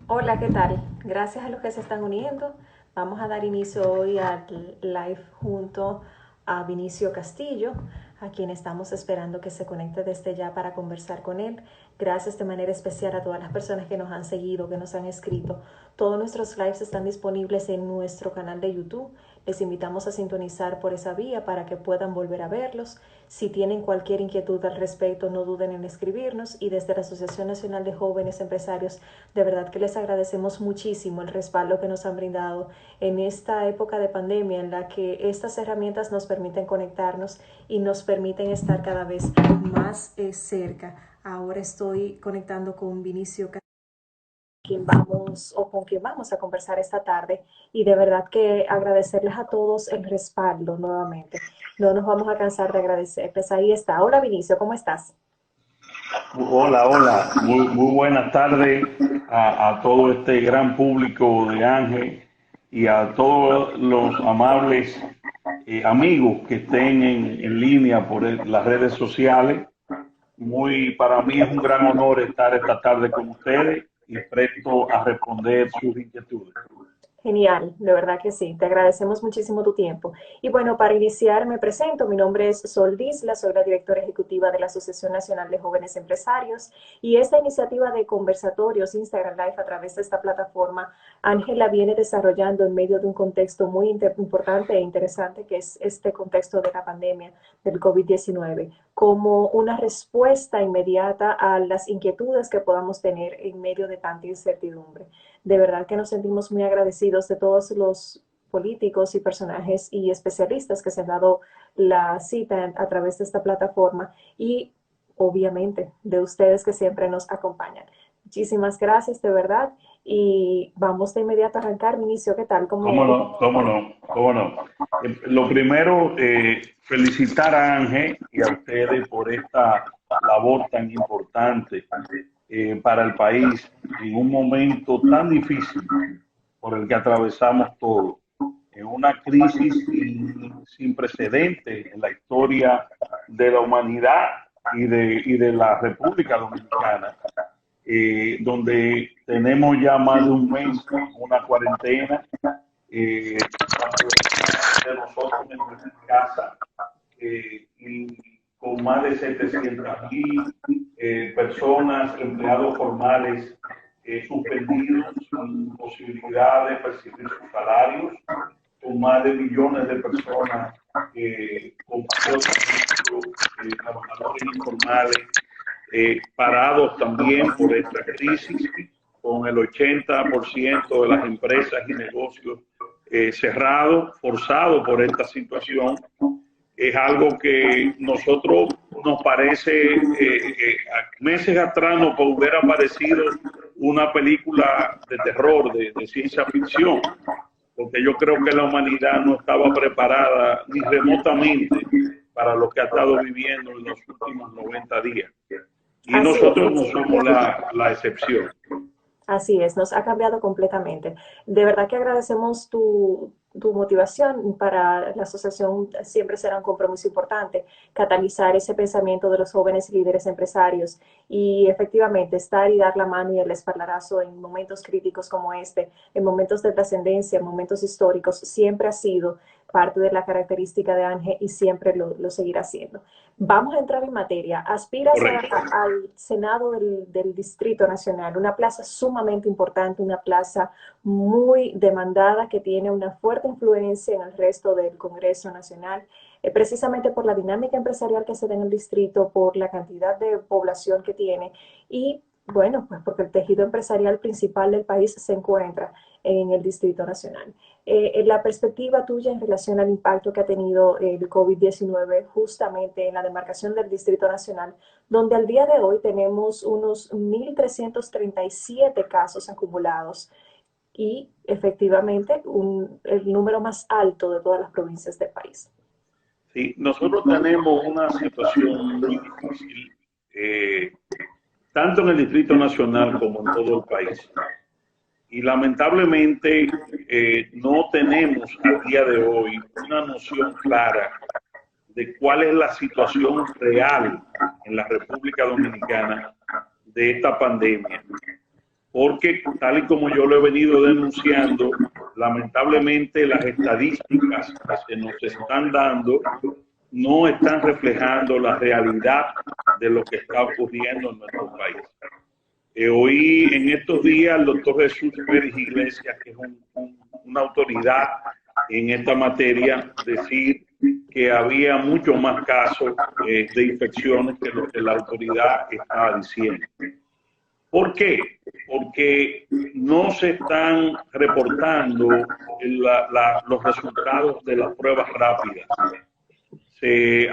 Hola, ¿qué tal? Gracias a los que se están uniendo. Vamos a dar inicio hoy al live junto a Vinicio Castillo, a quien estamos esperando que se conecte desde ya para conversar con él. Gracias de manera especial a todas las personas que nos han seguido, que nos han escrito. Todos nuestros lives están disponibles en nuestro canal de YouTube. Les invitamos a sintonizar por esa vía para que puedan volver a verlos. Si tienen cualquier inquietud al respecto, no duden en escribirnos, y desde la Asociación Nacional de Jóvenes Empresarios, de verdad que les agradecemos muchísimo el respaldo que nos han brindado en esta época de pandemia en la que estas herramientas nos permiten conectarnos y nos permiten estar cada vez más cerca. Ahora estoy conectando con Vinicio, quien vamos o con quien vamos a conversar esta tarde, y de verdad que agradecerles a todos el respaldo nuevamente. No nos vamos a cansar de agradecerles. Ahí está. Hola Vinicio, ¿cómo estás? Hola, hola, muy buenas tardes a todo este gran público de Ángel y a todos los amables amigos que estén en línea por las redes sociales. Para mí es un gran honor estar esta tarde con ustedes y presto a responder sus inquietudes. Genial, de verdad que sí. Te agradecemos muchísimo tu tiempo. Y bueno, para iniciar me presento. Mi nombre es Sol Disla, soy la directora ejecutiva de la Asociación Nacional de Jóvenes Empresarios, y esta iniciativa de conversatorios Instagram Live a través de esta plataforma, Ángela viene desarrollando en medio de un contexto muy importante e interesante, que es este contexto de la pandemia del COVID-19, como una respuesta inmediata a las inquietudes que podamos tener en medio de tanta incertidumbre. De verdad que nos sentimos muy agradecidos de todos los políticos y personajes y especialistas que se han dado la cita a través de esta plataforma, y obviamente de ustedes que siempre nos acompañan. Muchísimas gracias, de verdad. Y vamos de inmediato a arrancar. Inicio, ¿qué tal? ¿Cómo no? ¿Cómo no? ¿Cómo no? Lo primero, felicitar a Ángel y a ustedes por esta labor tan importante para el país en un momento tan difícil por el que atravesamos todos, en una crisis sin precedentes en la historia de la humanidad y de la República Dominicana, donde tenemos ya más de un mes una cuarentena, de nosotros en nuestra casa, y con más de 700.000 personas, empleados formales suspendidos, sin posibilidad de percibir sus salarios, con más de millones de personas con trabajadores informales, parados también por esta crisis, con el 80% de las empresas y negocios cerrados, forzados por esta situación. Es algo que nosotros nos parece, meses atrás nos hubiera parecido una película de terror, de ciencia ficción, porque yo creo que la humanidad no estaba preparada ni remotamente para lo que ha estado viviendo en los últimos 90 días. Y Así nosotros no es. somos la excepción. Así es, nos ha cambiado completamente. De verdad que agradecemos tu motivación. Para la asociación siempre será un compromiso importante catalizar ese pensamiento de los jóvenes líderes empresarios, y efectivamente estar y dar la mano y el espaldarazo en momentos críticos como este, en momentos de trascendencia, en momentos históricos, siempre ha sido parte de la característica de Ángel y siempre lo seguirá siendo. Vamos a entrar en materia. Aspiras Correcto. al Senado del Distrito Nacional, una plaza sumamente importante, una plaza muy demandada que tiene una fuerte influencia en el resto del Congreso Nacional, precisamente por la dinámica empresarial que se da en el distrito, por la cantidad de población que tiene, y bueno, pues porque el tejido empresarial principal del país se encuentra en el Distrito Nacional. La perspectiva tuya en relación al impacto que ha tenido el COVID-19 justamente en la demarcación del Distrito Nacional, donde al día de hoy tenemos unos 1.337 casos acumulados, y efectivamente el número más alto de todas las provincias del país. Sí, nosotros tenemos una situación muy difícil, eh, tanto en el Distrito Nacional como en todo el país. y lamentablemente no tenemos al día de hoy una noción clara de cuál es la situación real en la República Dominicana de esta pandemia. Porque tal y como yo lo he venido denunciando, lamentablemente las estadísticas que se nos están dando no están reflejando la realidad de lo que está ocurriendo en nuestro país. Oí en estos días al doctor Jesús Pérez Iglesias, que es una autoridad en esta materia, decir que había muchos más casos de infecciones que lo que la autoridad estaba diciendo. ¿Por qué? Porque no se están reportando los resultados de las pruebas rápidas.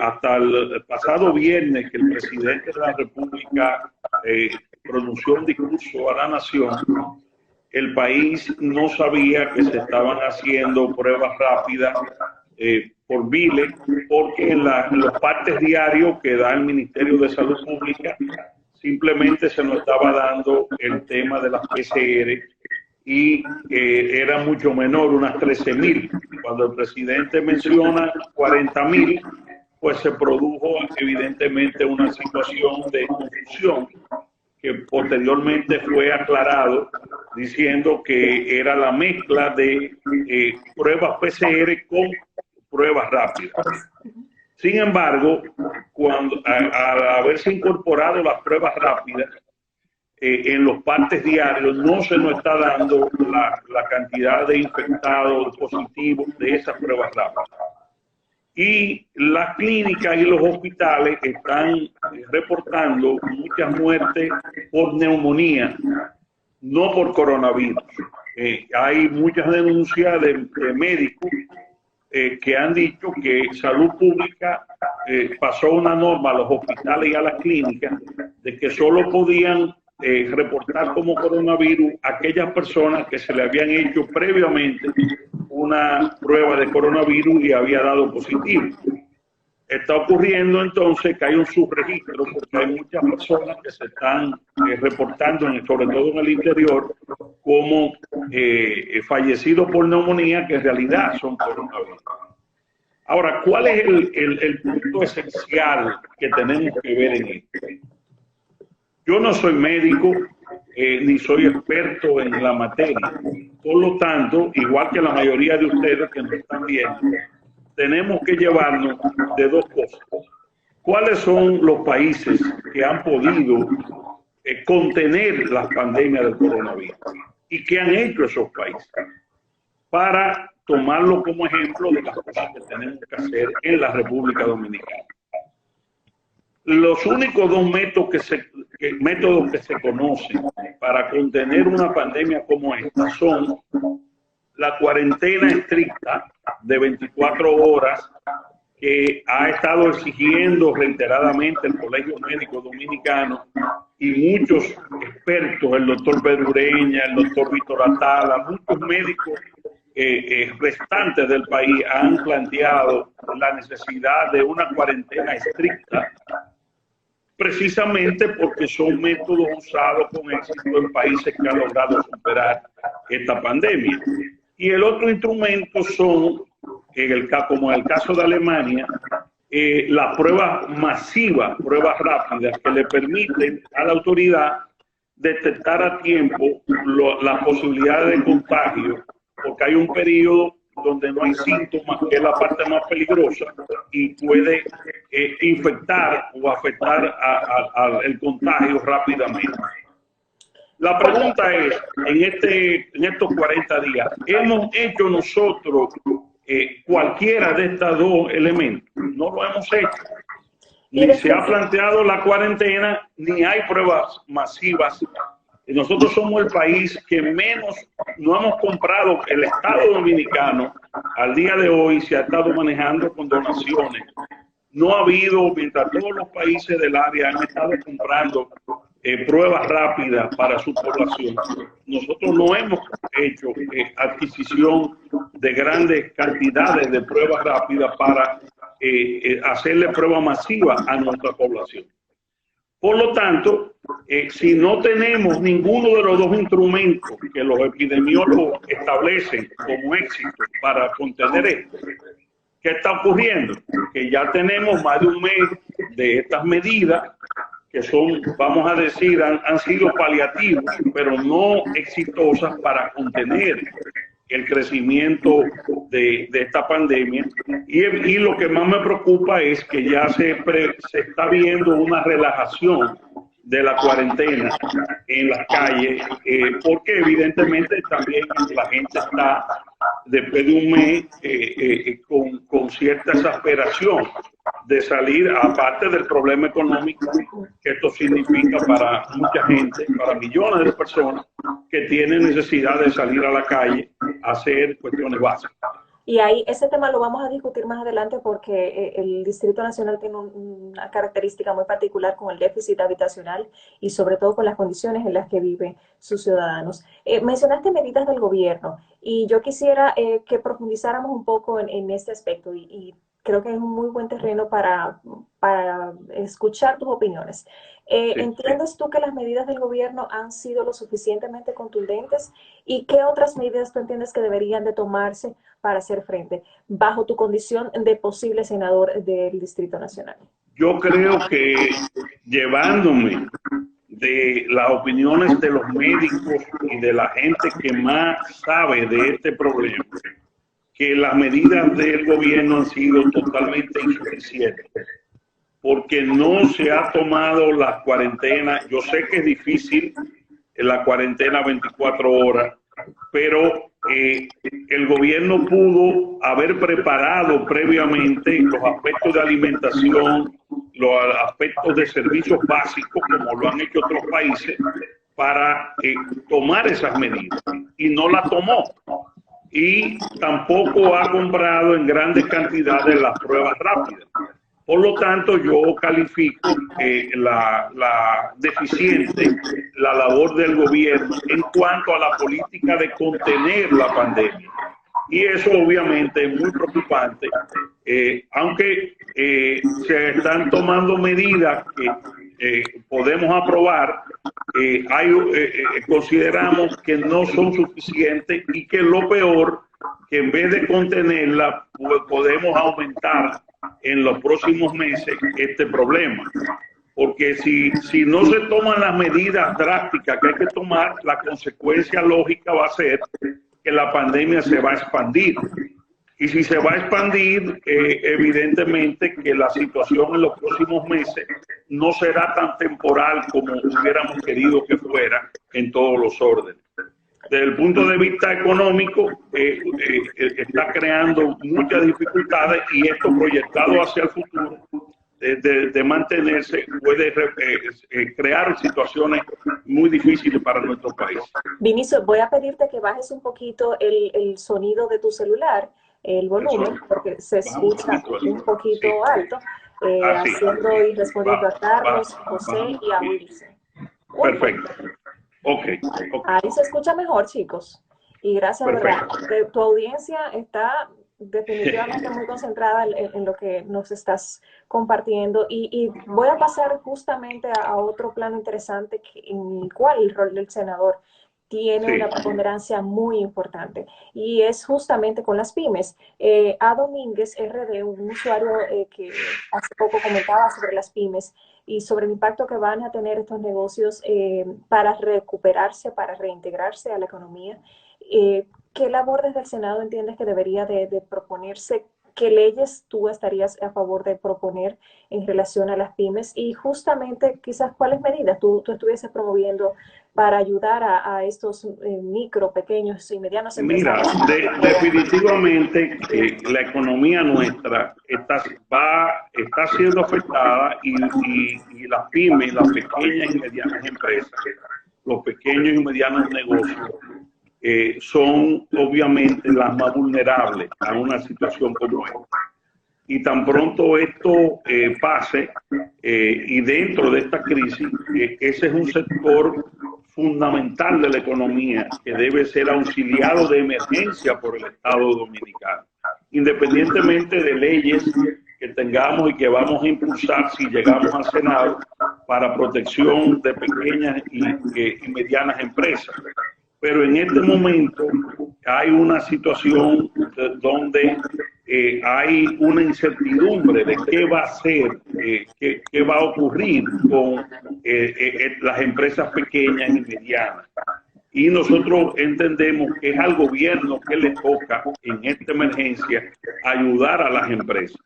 Hasta el pasado viernes que el presidente de la República pronunció un discurso a la nación, el país no sabía que se estaban haciendo pruebas rápidas por miles, porque en los partes diarios que da el Ministerio de Salud Pública simplemente se nos estaba dando el tema de las PCR y era mucho menor, unas 13.000. Cuando el presidente menciona 40.000, pues se produjo evidentemente una situación de confusión que posteriormente fue aclarado diciendo que era la mezcla de pruebas PCR con pruebas rápidas. Sin embargo, al haberse incorporado las pruebas rápidas en los partes diarios, no se nos está dando la cantidad de infectados positivos de esas pruebas rápidas. Y las clínicas y los hospitales están reportando muchas muertes por neumonía, no por coronavirus. Hay muchas denuncias de médicos que han dicho que Salud Pública pasó una norma a los hospitales y a las clínicas de que solo podían reportar como coronavirus a aquellas personas que se le habían hecho previamente una prueba de coronavirus y había dado positivo. Está ocurriendo entonces que hay un subregistro porque hay muchas personas que se están reportando, sobre todo en el interior, como fallecidos por neumonía, que en realidad son coronavirus. Ahora, ¿cuál es el punto esencial que tenemos que ver en esto? Yo no soy médico ni soy experto en la materia. Por lo tanto, igual que la mayoría de ustedes que nos están viendo, tenemos que llevarnos de dos cosas. ¿Cuáles son los países que han podido contener la pandemia del coronavirus? ¿Y qué han hecho esos países? Para tomarlo como ejemplo de las cosas que tenemos que hacer en la República Dominicana. Los únicos dos métodos que se conocen para contener una pandemia como esta son la cuarentena estricta de 24 horas que ha estado exigiendo reiteradamente el Colegio Médico Dominicano y muchos expertos, el doctor Pedro Ureña, el doctor Víctor Atala, muchos médicos restantes del país han planteado la necesidad de una cuarentena estricta, precisamente porque son métodos usados con éxito en países que han logrado superar esta pandemia. Y el otro instrumento son, como en el caso de Alemania, las pruebas masivas, pruebas rápidas, que le permiten a la autoridad detectar a tiempo las posibilidades de contagio, porque hay un periodo donde no hay síntomas, que es la parte más peligrosa, y puede infectar o afectar al contagio rápidamente. La pregunta es, en estos 40 días, ¿hemos hecho nosotros cualquiera de estos dos elementos? No lo hemos hecho. Ni se ha planteado la cuarentena, ni hay pruebas masivas. Nosotros somos el país que menos no hemos comprado. El Estado Dominicano al día de hoy se ha estado manejando con donaciones. No ha habido, mientras todos los países del área han estado comprando pruebas rápidas para su población, nosotros no hemos hecho adquisición de grandes cantidades de pruebas rápidas para hacerle prueba masiva a nuestra población. Por lo tanto, si no tenemos ninguno de los dos instrumentos que los epidemiólogos establecen como éxito para contener esto, ¿qué está ocurriendo? Que ya tenemos más de un mes de estas medidas que son, vamos a decir, han sido paliativas, pero no exitosas para contener el crecimiento de esta pandemia. Y lo que más me preocupa es que ya se está viendo una relajación de la cuarentena en las calles, porque evidentemente también la gente está, después de un mes, con cierta exasperación de salir, aparte del problema económico que esto significa para mucha gente, para millones de personas que tienen necesidad de salir a la calle a hacer cuestiones básicas. Y ahí ese tema lo vamos a discutir más adelante porque el Distrito Nacional tiene una característica muy particular con el déficit habitacional y sobre todo con las condiciones en las que viven sus ciudadanos. Mencionaste medidas del gobierno y yo quisiera que profundizáramos un poco en este aspecto y creo que es un muy buen terreno para escuchar tus opiniones. Sí. ¿Entiendes tú que las medidas del gobierno han sido lo suficientemente contundentes? ¿Y qué otras medidas tú entiendes que deberían de tomarse para hacer frente, bajo tu condición de posible senador del Distrito Nacional? Yo creo que llevándome de las opiniones de los médicos y de la gente que más sabe de este problema, que las medidas del gobierno han sido totalmente insuficientes, porque no se ha tomado la cuarentena. Yo sé que es difícil la cuarentena 24 horas, pero el gobierno pudo haber preparado previamente los aspectos de alimentación, los aspectos de servicios básicos, como lo han hecho otros países, para tomar esas medidas, y no la tomó. Y tampoco ha comprado en grandes cantidades las pruebas rápidas. Por lo tanto, yo califico la deficiente la labor del gobierno en cuanto a la política de contener la pandemia. Y eso obviamente es muy preocupante, aunque se están tomando medidas que podemos aprobar, consideramos que no son suficientes y que lo peor, que en vez de contenerla, pues podemos aumentar en los próximos meses este problema. Porque si no se toman las medidas drásticas que hay que tomar, la consecuencia lógica va a ser que la pandemia se va a expandir. Y si se va a expandir, evidentemente que la situación en los próximos meses no será tan temporal como hubiéramos querido que fuera en todos los órdenes. Desde el punto de vista económico, está creando muchas dificultades, y esto proyectado hacia el futuro, de mantenerse, puede crear situaciones muy difíciles para nuestro país. Vinicio, voy a pedirte que bajes un poquito el sonido de tu celular, el volumen, porque se escucha un poquito alto, haciendo y respondiendo a Carlos, José y a Wilson. Perfecto. Okay. Ahí se escucha mejor, chicos. Y gracias, ¿verdad? Tu audiencia está definitivamente muy concentrada en lo que nos estás compartiendo. Y voy a pasar justamente a otro plano interesante en el cual el rol del senador tiene una preponderancia muy importante, y es justamente con las pymes. A Domínguez RD, un usuario que hace poco comentaba sobre las pymes y sobre el impacto que van a tener estos negocios para recuperarse, para reintegrarse a la economía. ¿Qué labor desde el Senado entiendes que debería de proponerse? ¿Qué leyes tú estarías a favor de proponer en relación a las pymes? Y justamente, quizás, ¿cuáles medidas tú estuvieses promoviendo para ayudar a estos micro, pequeños y medianos empresarios? Mira, definitivamente la economía nuestra está siendo afectada, y las pymes, las pequeñas y medianas empresas, los pequeños y medianos negocios, son obviamente las más vulnerables a una situación como esta. Y tan pronto esto pase, y dentro de esta crisis, ese es un sector fundamental de la economía que debe ser auxiliado de emergencia por el Estado dominicano, independientemente de leyes que tengamos y que vamos a impulsar si llegamos al Senado. para protección de pequeñas y medianas empresas. Pero en este momento hay una situación donde hay una incertidumbre de qué va a ser, qué va a ocurrir con las empresas pequeñas y medianas. Y nosotros entendemos que es al gobierno que le toca en esta emergencia ayudar a las empresas.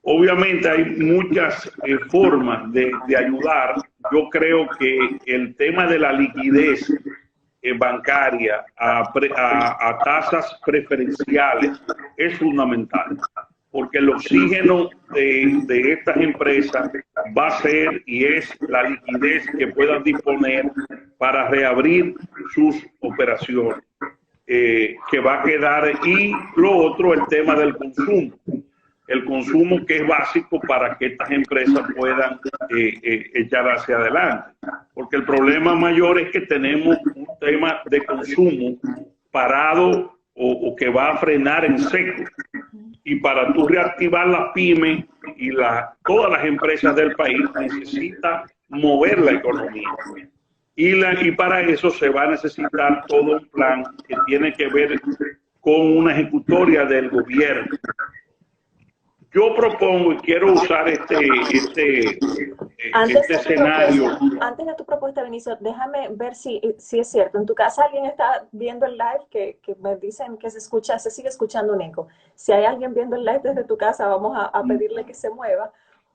Obviamente hay muchas formas de ayudar. Yo creo que el tema de la liquidez bancaria a tasas preferenciales es fundamental, porque el oxígeno de estas empresas va a ser y es la liquidez que puedan disponer para reabrir sus operaciones, que va a quedar. Y lo otro, el tema del consumo. El consumo, que es básico para que estas empresas puedan echar hacia adelante. Porque el problema mayor es que tenemos un tema de consumo parado o que va a frenar en seco. Y para tú reactivar las pymes y todas las empresas del país, necesita mover la economía. Y para eso se va a necesitar todo un plan que tiene que ver con una ejecutoria del gobierno. Yo propongo y quiero usar este escenario. Antes de tu propuesta, Vinicio, déjame ver si es cierto. En tu casa alguien está viendo el live que me dicen que se sigue escuchando un eco. Si hay alguien viendo el live desde tu casa, vamos a pedirle que se mueva.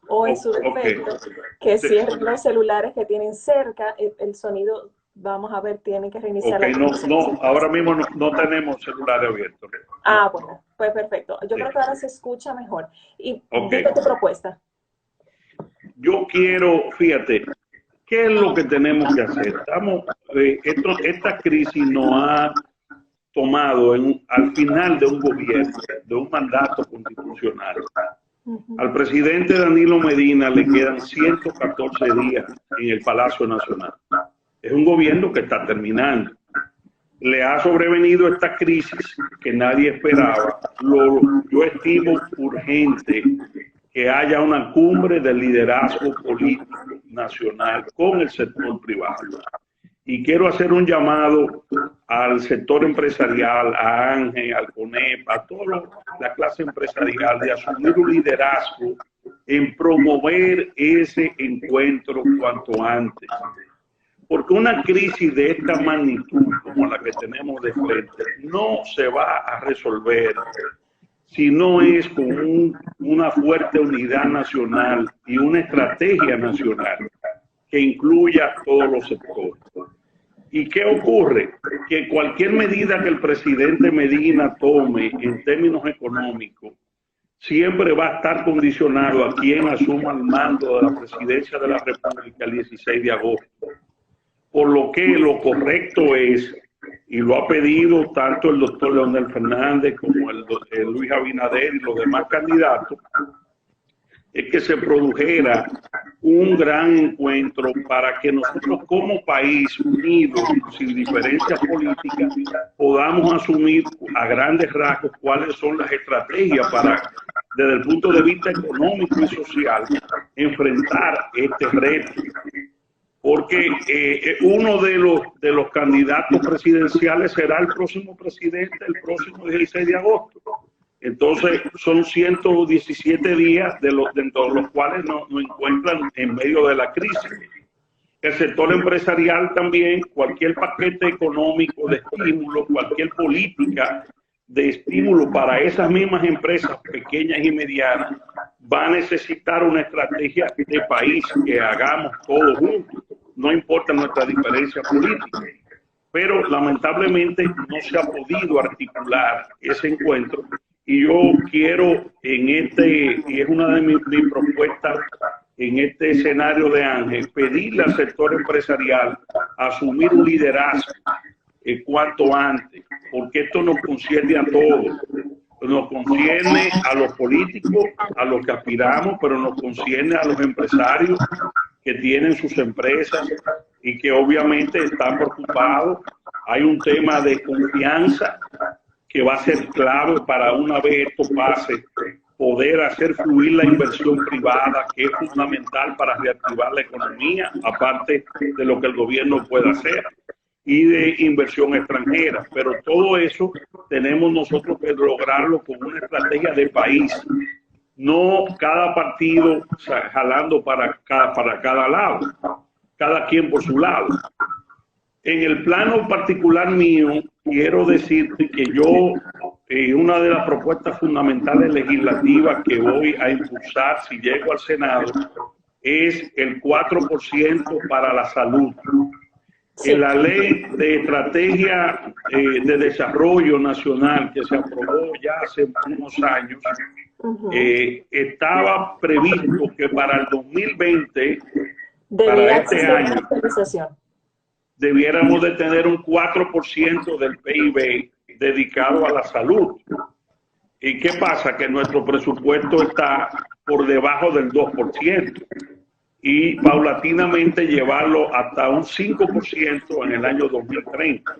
O en su defecto, que cierren los celulares que tienen cerca, el sonido, vamos a ver, tienen que reiniciar. No, ahora mismo no tenemos celulares abiertos. Ah, bueno, pues perfecto. Yo creo que ahora se escucha mejor. Y dime tu propuesta. Yo quiero, fíjate, ¿qué es lo que tenemos que hacer? Esta crisis nos ha tomado al final de un gobierno, de un mandato constitucional. Al presidente Danilo Medina le quedan 114 días en el Palacio Nacional. Es un gobierno que está terminando. Le ha sobrevenido esta crisis que nadie esperaba. Yo estimo urgente que haya una cumbre de liderazgo político nacional con el sector privado. Y quiero hacer un llamado al sector empresarial, a Ángel, al CONEP, a toda la clase empresarial, de asumir un liderazgo en promover ese encuentro cuanto antes. Porque una crisis de esta magnitud como la que tenemos de frente no se va a resolver si no es con una fuerte unidad nacional y una estrategia nacional que incluya todos los sectores. ¿Y qué ocurre? Que cualquier medida que el presidente Medina tome en términos económicos siempre va a estar condicionado a quien asuma el mando de la presidencia de la República el 16 de agosto. Por lo que lo correcto es, y lo ha pedido tanto el doctor Leonel Fernández como el Luis Abinader y los demás candidatos, es que se produjera un gran encuentro para que nosotros como país unidos, sin diferencias políticas, podamos asumir a grandes rasgos cuáles son las estrategias para, desde el punto de vista económico y social, enfrentar este reto. Porque uno de los candidatos presidenciales será el próximo presidente el próximo 16 de agosto. Entonces son 117 días dentro de los cuales nos encuentran en medio de la crisis. El sector empresarial también, cualquier paquete económico de estímulo, cualquier política de estímulo para esas mismas empresas pequeñas y medianas, va a necesitar una estrategia de país que hagamos todos juntos, no importa nuestra diferencia política. Pero lamentablemente no se ha podido articular ese encuentro. Y yo quiero y es una de mis propuestas en este escenario de Ángel, pedirle al sector empresarial asumir un liderazgo cuanto antes, porque esto nos concierne a todos. Nos concierne a los políticos, a los que aspiramos, pero nos concierne a los empresarios que tienen sus empresas y que obviamente están preocupados. Hay un tema de confianza que va a ser clave para una vez esto pase, poder hacer fluir la inversión privada, que es fundamental para reactivar la economía, aparte de lo que el gobierno puede hacer, y de inversión extranjera. Pero todo eso tenemos nosotros que lograrlo con una estrategia de país, no cada partido jalando para cada lado, cada quien por su lado. En el plano particular mío, quiero decirte que yo, una de las propuestas fundamentales legislativas que voy a impulsar si llego al Senado es el 4% para la salud. Sí. En la ley de estrategia de desarrollo nacional que se aprobó ya hace unos años, estaba previsto que para el 2020, para este año, debiéramos de tener un 4% del PIB dedicado a la salud. ¿Y qué pasa? Que nuestro presupuesto está por debajo del 2% y paulatinamente llevarlo hasta un 5% en el año 2030.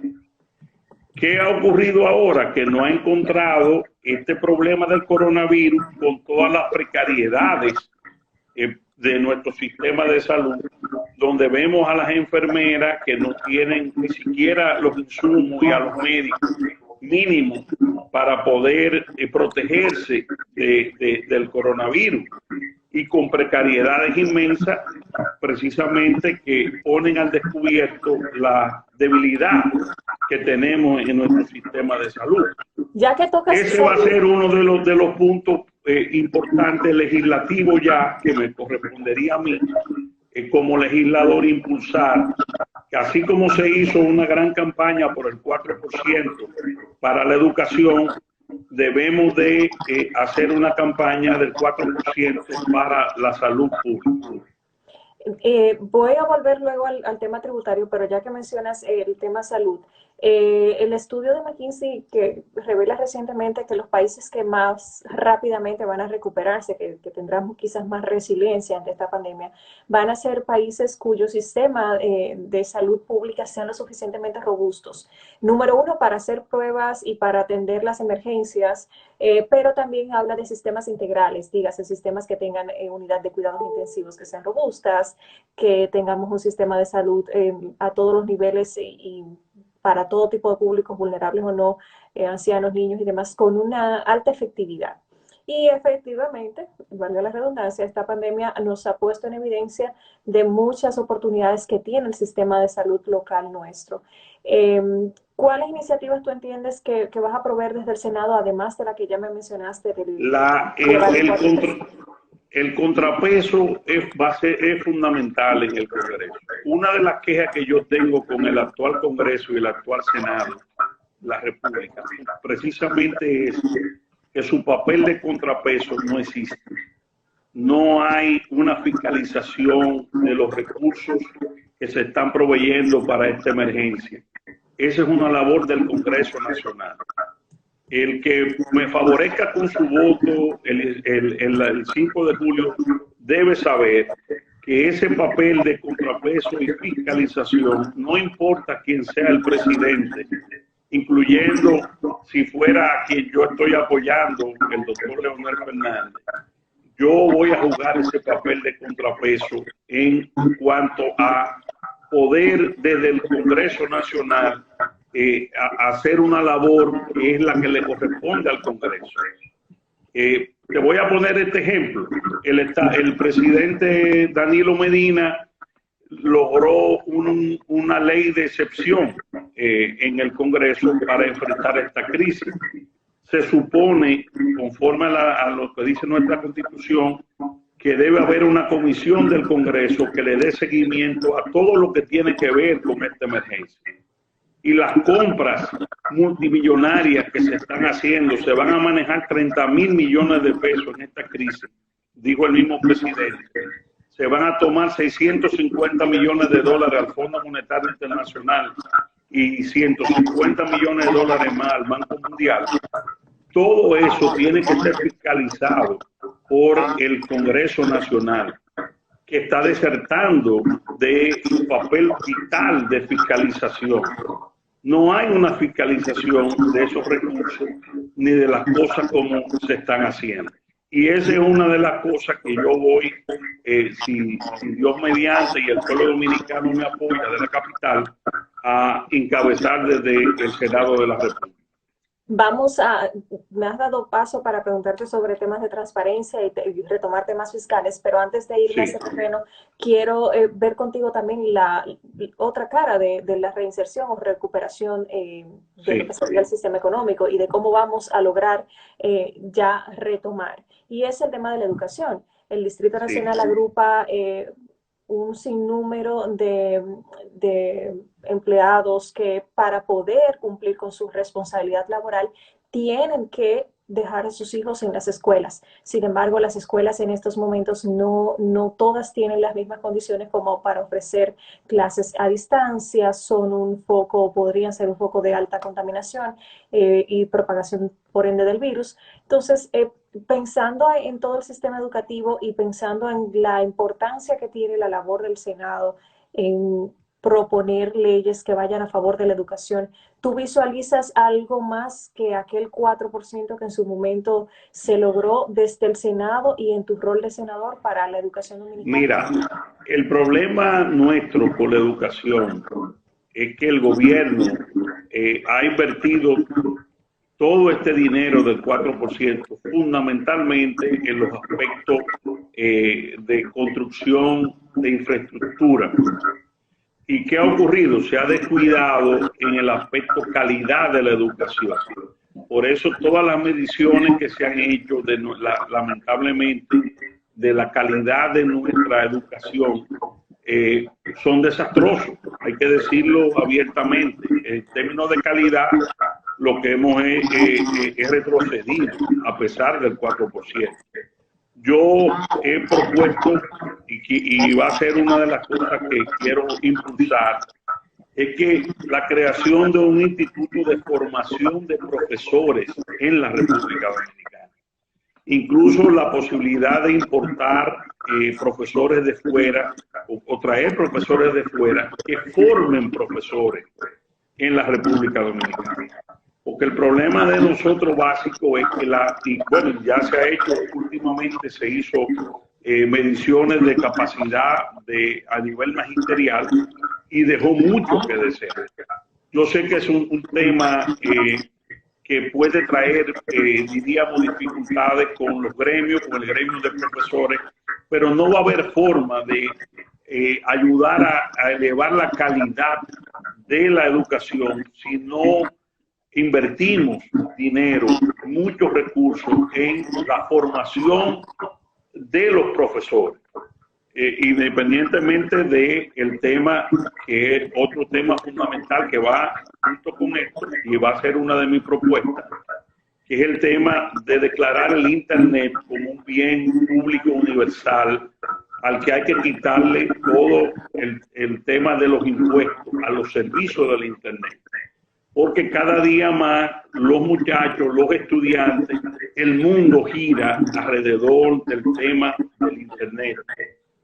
¿Qué ha ocurrido ahora? Que no ha encontrado este problema del coronavirus con todas las precariedades de nuestro sistema de salud, donde vemos a las enfermeras que no tienen ni siquiera los insumos y a los médicos mínimos para poder protegerse del coronavirus, y con precariedades inmensas, precisamente que ponen al descubierto la debilidad que tenemos en nuestro sistema de salud. Ya que tocas ese va a ser uno de los puntos importantes legislativos ya que me correspondería a mí como legislador impulsar, que así como se hizo una gran campaña por el 4% para la educación, debemos de hacer una campaña del 4% para la salud pública. Voy a volver luego al tema tributario, pero ya que mencionas el tema salud, el estudio de McKinsey que revela recientemente que los países que más rápidamente van a recuperarse, que tendrán quizás más resiliencia ante esta pandemia, van a ser países cuyo sistema de salud pública sean lo suficientemente robustos. Número uno, para hacer pruebas y para atender las emergencias, pero también habla de sistemas integrales, dígase sistemas que tengan unidad de cuidados intensivos que sean robustas, que tengamos un sistema de salud a todos los niveles y para todo tipo de públicos, vulnerables o no, ancianos, niños y demás, con una alta efectividad. Y efectivamente, valga la redundancia, esta pandemia nos ha puesto en evidencia de muchas oportunidades que tiene el sistema de salud local nuestro. ¿Cuáles iniciativas tú entiendes que vas a proveer desde el Senado, además de la que ya me mencionaste? El contrapeso es fundamental en el Congreso. Una de las quejas que yo tengo con el actual Congreso y el actual Senado, la República, precisamente es que su papel de contrapeso no existe. No hay una fiscalización de los recursos que se están proveyendo para esta emergencia. Esa es una labor del Congreso Nacional. El que me favorezca con su voto el 5 de julio debe saber que ese papel de contrapeso y fiscalización, no importa quién sea el presidente, incluyendo si fuera a quien yo estoy apoyando, el doctor Leonel Fernández, yo voy a jugar ese papel de contrapeso en cuanto a poder desde el Congreso Nacional hacer una labor que es la que le corresponde al Congreso. Te voy a poner este ejemplo. El presidente Danilo Medina logró una ley de excepción en el Congreso para enfrentar esta crisis. Se supone, conforme a lo que dice nuestra Constitución, que debe haber una comisión del Congreso que le dé seguimiento a todo lo que tiene que ver con esta emergencia. Y las compras multimillonarias que se están haciendo, se van a manejar 30.000 millones de pesos en esta crisis, dijo el mismo presidente. Se van a tomar 650 millones de dólares al Fondo Monetario Internacional y 150 millones de dólares más al Banco Mundial. Todo eso tiene que ser fiscalizado por el Congreso Nacional, que está desertando de su papel vital de fiscalización. No hay una fiscalización de esos recursos ni de las cosas como se están haciendo. Y esa es una de las cosas que yo voy, si Dios mediante y el pueblo dominicano me apoya de la capital, a encabezar desde el Senado de la República. Me has dado paso para preguntarte sobre temas de transparencia y retomar temas fiscales, pero antes de irme a ese Sí, terreno, quiero ver contigo también la otra cara de la reinserción o recuperación de lo que sí, sería el sistema económico y de cómo vamos a lograr ya retomar. Y es el tema de la educación. El Distrito sí. Nacional agrupa un sinnúmero de empleados que para poder cumplir con su responsabilidad laboral tienen que dejar a sus hijos en las escuelas. Sin embargo, las escuelas en estos momentos no todas tienen las mismas condiciones como para ofrecer clases a distancia, son un foco, podrían ser un foco de alta contaminación y propagación por ende del virus. Entonces, pensando en todo el sistema educativo y pensando en la importancia que tiene la labor del Senado en proponer leyes que vayan a favor de la educación, ¿tú visualizas algo más que aquel 4% que en su momento se logró desde el Senado y en tu rol de senador para la educación dominicana? Mira, el problema nuestro con la educación es que el gobierno ha invertido todo este dinero del 4% fundamentalmente en los aspectos de construcción de infraestructura. ¿Y qué ha ocurrido? Se ha descuidado en el aspecto calidad de la educación. Por eso todas las mediciones que se han hecho, lamentablemente, de la calidad de nuestra educación son desastrosos. Hay que decirlo abiertamente. En términos de calidad, lo que hemos es retrocedido a pesar del 4%. Yo he propuesto, y va a ser una de las cosas que quiero impulsar, es que la creación de un instituto de formación de profesores en la República Dominicana. Incluso la posibilidad de importar profesores de fuera o traer profesores de fuera que formen profesores en la República Dominicana. Porque el problema de nosotros básico es que bueno, ya se ha hecho últimamente, se hizo mediciones de capacidad a nivel magisterial y dejó mucho que desear. Yo sé que es un tema que puede traer, diríamos, dificultades con los gremios, con el gremio de profesores, pero no va a haber forma de ayudar a elevar la calidad de la educación si no invertimos dinero, muchos recursos en la formación de los profesores, independientemente del tema, que es otro tema fundamental que va junto con esto y va a ser una de mis propuestas, que es el tema de declarar el Internet como un bien público universal al que hay que quitarle todo el tema de los impuestos a los servicios del Internet. Porque cada día más los muchachos, los estudiantes, el mundo gira alrededor del tema del Internet.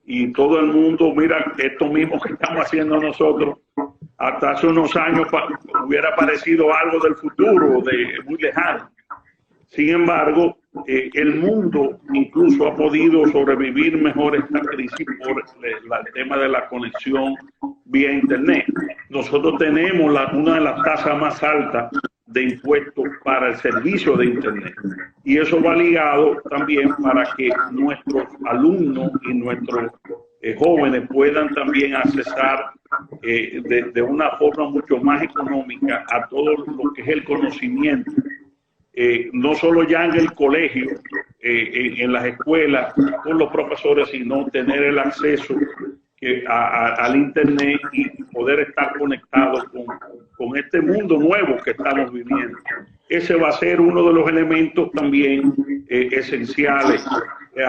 Y todo el mundo, mira, esto mismo que estamos haciendo nosotros, hasta hace unos años hubiera parecido algo del futuro, muy lejano. Sin embargo, el mundo incluso ha podido sobrevivir mejor esta crisis por el tema de la conexión vía Internet. Nosotros tenemos una de las tasas más altas de impuestos para el servicio de Internet. Y eso va ligado también para que nuestros alumnos y nuestros jóvenes puedan también accesar de una forma mucho más económica a todo lo que es el conocimiento. No solo ya en el colegio, en las escuelas, con los profesores, sino tener el acceso al Internet y poder estar conectados con este mundo nuevo que estamos viviendo. Ese va a ser uno de los elementos también esenciales.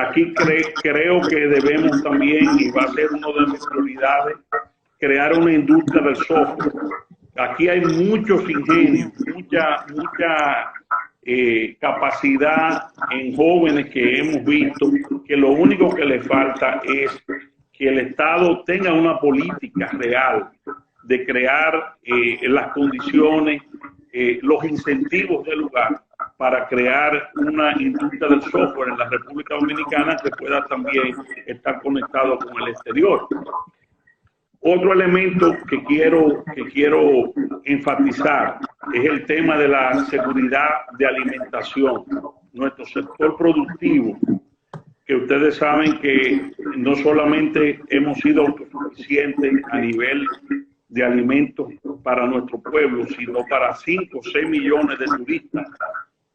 Aquí creo que debemos también, y va a ser una de mis prioridades, crear una industria del software. Aquí hay muchos ingenios, mucha capacidad en jóvenes que hemos visto, que lo único que les falta es que el Estado tenga una política real de crear las condiciones, los incentivos del lugar para crear una industria del software en la República Dominicana que pueda también estar conectado con el exterior. Otro elemento que quiero enfatizar es el tema de la seguridad de alimentación. Nuestro sector productivo, que ustedes saben que no solamente hemos sido autosuficientes a nivel de alimentos para nuestro pueblo, sino para 5 o 6 millones de turistas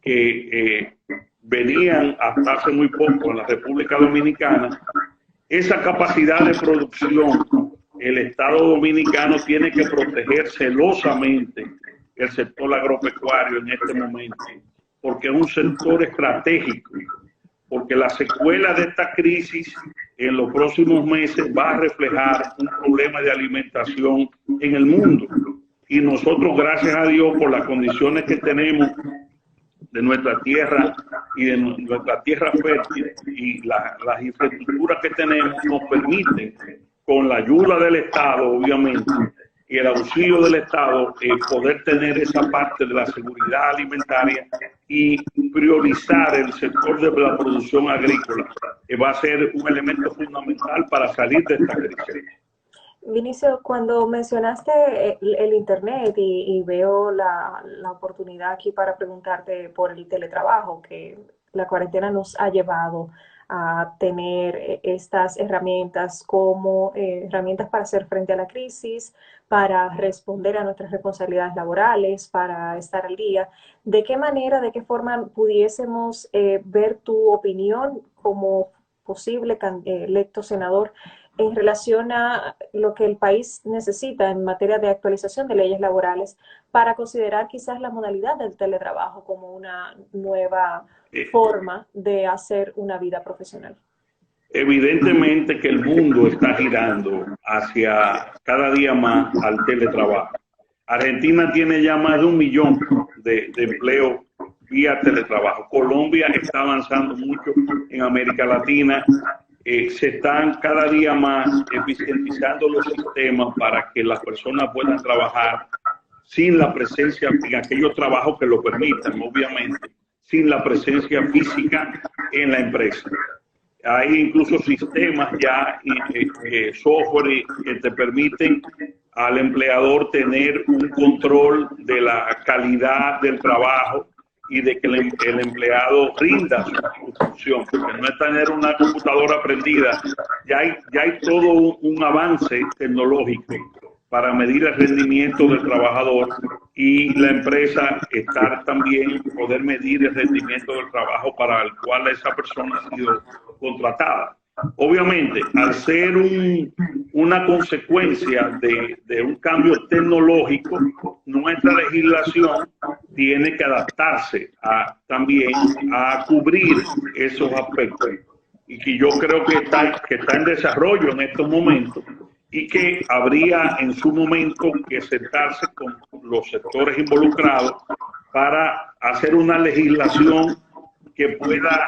que venían hasta hace muy poco a la República Dominicana. Esa capacidad de producción, el Estado dominicano tiene que proteger celosamente el sector agropecuario en este momento, porque es un sector estratégico, porque la secuela de esta crisis en los próximos meses va a reflejar un problema de alimentación en el mundo. Y nosotros, gracias a Dios, por las condiciones que tenemos de nuestra tierra y de nuestra tierra fértil y las infraestructuras que tenemos, nos permiten, con la ayuda del Estado, obviamente, y el auxilio del Estado, poder tener esa parte de la seguridad alimentaria y priorizar el sector de la producción agrícola, que va a ser un elemento fundamental para salir de esta crisis. Vinicio, cuando mencionaste el Internet y veo la oportunidad aquí para preguntarte por el teletrabajo, que la cuarentena nos ha llevado a tener estas herramientas como herramientas para hacer frente a la crisis, para responder a nuestras responsabilidades laborales, para estar al día. ¿De qué manera, de qué forma pudiésemos ver tu opinión como posible electo senador en relación a lo que el país necesita en materia de actualización de leyes laborales para considerar quizás la modalidad del teletrabajo como una nueva forma de hacer una vida profesional? Evidentemente que el mundo está girando hacia cada día más al teletrabajo. Argentina tiene ya más de 1 millón de empleos vía teletrabajo. Colombia está avanzando mucho en América Latina. Se están cada día más eficientizando los sistemas para que las personas puedan trabajar sin la presencia, en aquellos trabajos que lo permitan, obviamente, sin la presencia física en la empresa. Hay incluso sistemas ya, software que te permiten al empleador tener un control de la calidad del trabajo y de que el empleado rinda su función, porque no es tener una computadora prendida, ya hay todo un avance tecnológico para medir el rendimiento del trabajador y la empresa estar también, poder medir el rendimiento del trabajo para el cual esa persona ha sido contratada. Obviamente, al ser una consecuencia de un cambio tecnológico, nuestra legislación tiene que adaptarse también a cubrir esos aspectos. Y que yo creo que está en desarrollo en estos momentos y que habría en su momento que sentarse con los sectores involucrados para hacer una legislación que pueda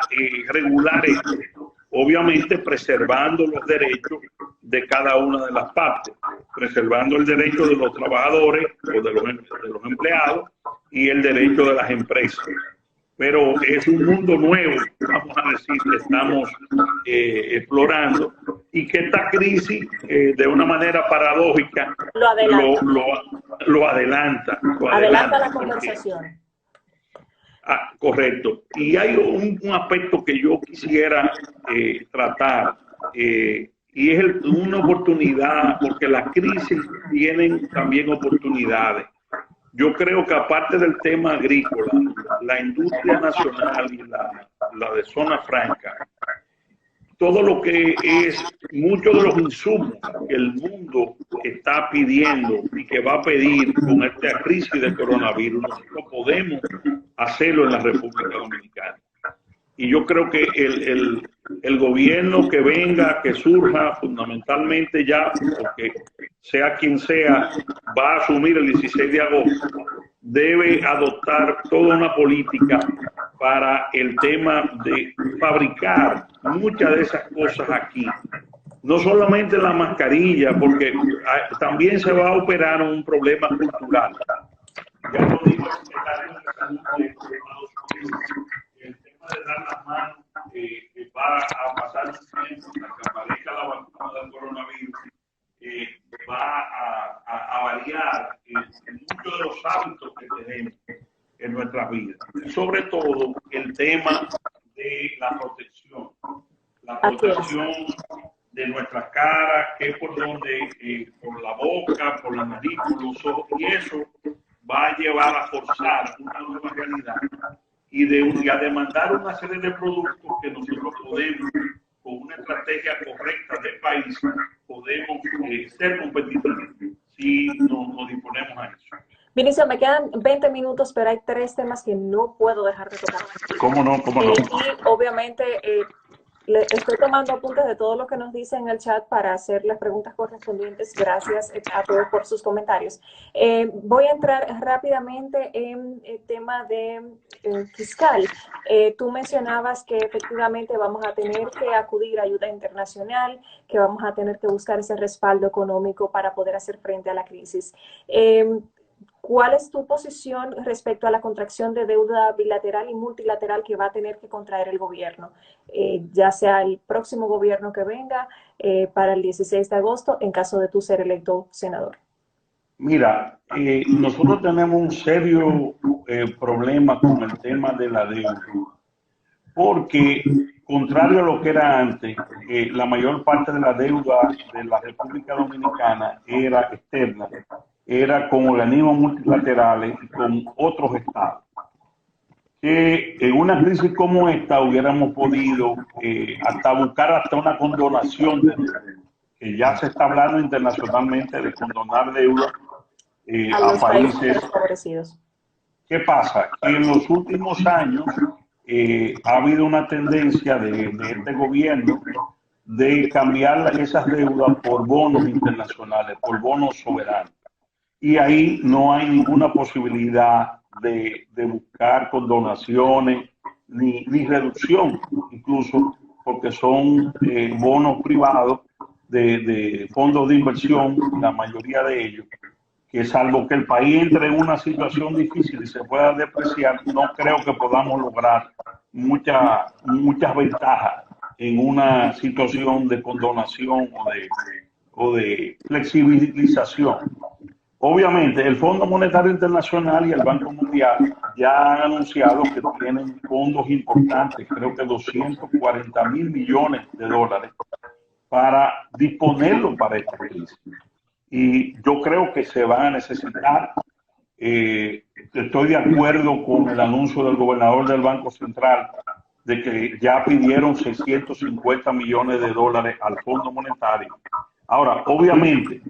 regular esto. Obviamente preservando los derechos de cada una de las partes, preservando el derecho de los trabajadores o de los empleados y el derecho de las empresas. Pero es un mundo nuevo, vamos a decir, que estamos explorando y que esta crisis, de una manera paradójica, lo adelanta. Adelanta la conversación. Correcto. Y hay un aspecto que yo quisiera tratar, y es una oportunidad, porque las crisis tienen también oportunidades. Yo creo que aparte del tema agrícola, la industria nacional y la de zona franca, todo lo que es, muchos de los insumos que el mundo está pidiendo y que va a pedir con esta crisis de coronavirus, nosotros podemos hacerlo en la República Dominicana. Y yo creo que el gobierno que venga, que surja fundamentalmente ya, porque sea quien sea, va a asumir el 16 de agosto, debe adoptar toda una política para el tema de fabricar muchas de esas cosas aquí. No solamente la mascarilla, porque también se va a operar un problema cultural. Ya lo dijo el secretario de Salud de Estados Unidos, el tema de dar las manos va a pasar un tiempo hasta que aparezca la vacuna del coronavirus, va a variar en muchos de los hábitos que tenemos en nuestras vidas. Sobre todo el tema de la protección de nuestras caras, que es por donde, por la boca, por la nariz, por los ojos, y eso va a llevar a forzar una nueva realidad y a demandar una serie de productos que nosotros podemos, con una estrategia correcta de país, podemos ser competitivos si nos disponemos a eso. Vinicio, me quedan 20 minutos, pero hay 3 temas que no puedo dejar de tocar. ¿Cómo no? ¿Cómo no? Y obviamente estoy tomando apuntes de todo lo que nos dice en el chat para hacer las preguntas correspondientes. Gracias a todos por sus comentarios. Voy a entrar rápidamente en el tema de fiscal. Tú mencionabas que efectivamente vamos a tener que acudir a ayuda internacional, que vamos a tener que buscar ese respaldo económico para poder hacer frente a la crisis. ¿Cuál es tu posición respecto a la contracción de deuda bilateral y multilateral que va a tener que contraer el gobierno, ya sea el próximo gobierno que venga para el 16 de agosto, en caso de tú ser electo senador? Mira, nosotros tenemos un serio problema con el tema de la deuda, porque contrario a lo que era antes, la mayor parte de la deuda de la República Dominicana era externa, era con organismos multilaterales y con otros estados. Que en una crisis como esta hubiéramos podido buscar hasta una condonación de deuda, que ya se está hablando internacionalmente de condonar deuda a países desfavorecidos. ¿Qué pasa? Que en los últimos años ha habido una tendencia de este gobierno de cambiar esas deudas por bonos internacionales, por bonos soberanos. Y ahí no hay ninguna posibilidad de buscar condonaciones ni reducción, incluso porque son bonos privados de fondos de inversión, la mayoría de ellos, que salvo que el país entre en una situación difícil y se pueda depreciar, no creo que podamos lograr muchas ventajas en una situación de condonación o de flexibilización. Obviamente, el Fondo Monetario Internacional y el Banco Mundial ya han anunciado que tienen fondos importantes, creo que 240.000 millones de dólares, para disponerlo para esta crisis. Y yo creo que se van a necesitar. Estoy de acuerdo con el anuncio del gobernador del Banco Central de que ya pidieron 650 millones de dólares al Fondo Monetario. Ahora, obviamente,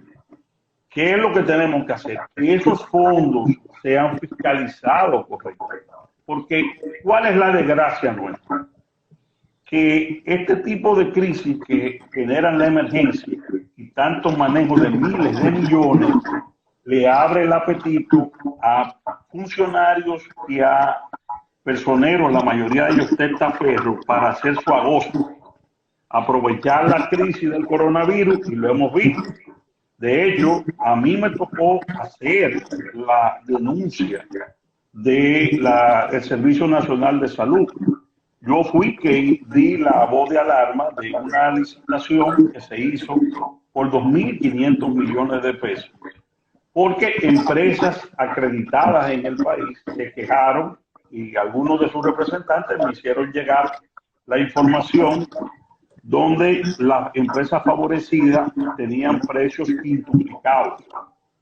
¿qué es lo que tenemos que hacer? Que esos fondos sean fiscalizados correctamente. Porque, ¿cuál es la desgracia nuestra? Que este tipo de crisis que generan la emergencia y tantos manejos de miles de millones le abre el apetito a funcionarios y a personeros, la mayoría de ellos testaferros, para hacer su agosto, aprovechar la crisis del coronavirus, y lo hemos visto. De hecho, a mí me tocó hacer la denuncia del Servicio Nacional de Salud. Yo fui que di la voz de alarma de una licitación que se hizo por 2.500 millones de pesos, porque empresas acreditadas en el país se quejaron y algunos de sus representantes me hicieron llegar la información donde las empresas favorecidas tenían precios quintuplicados,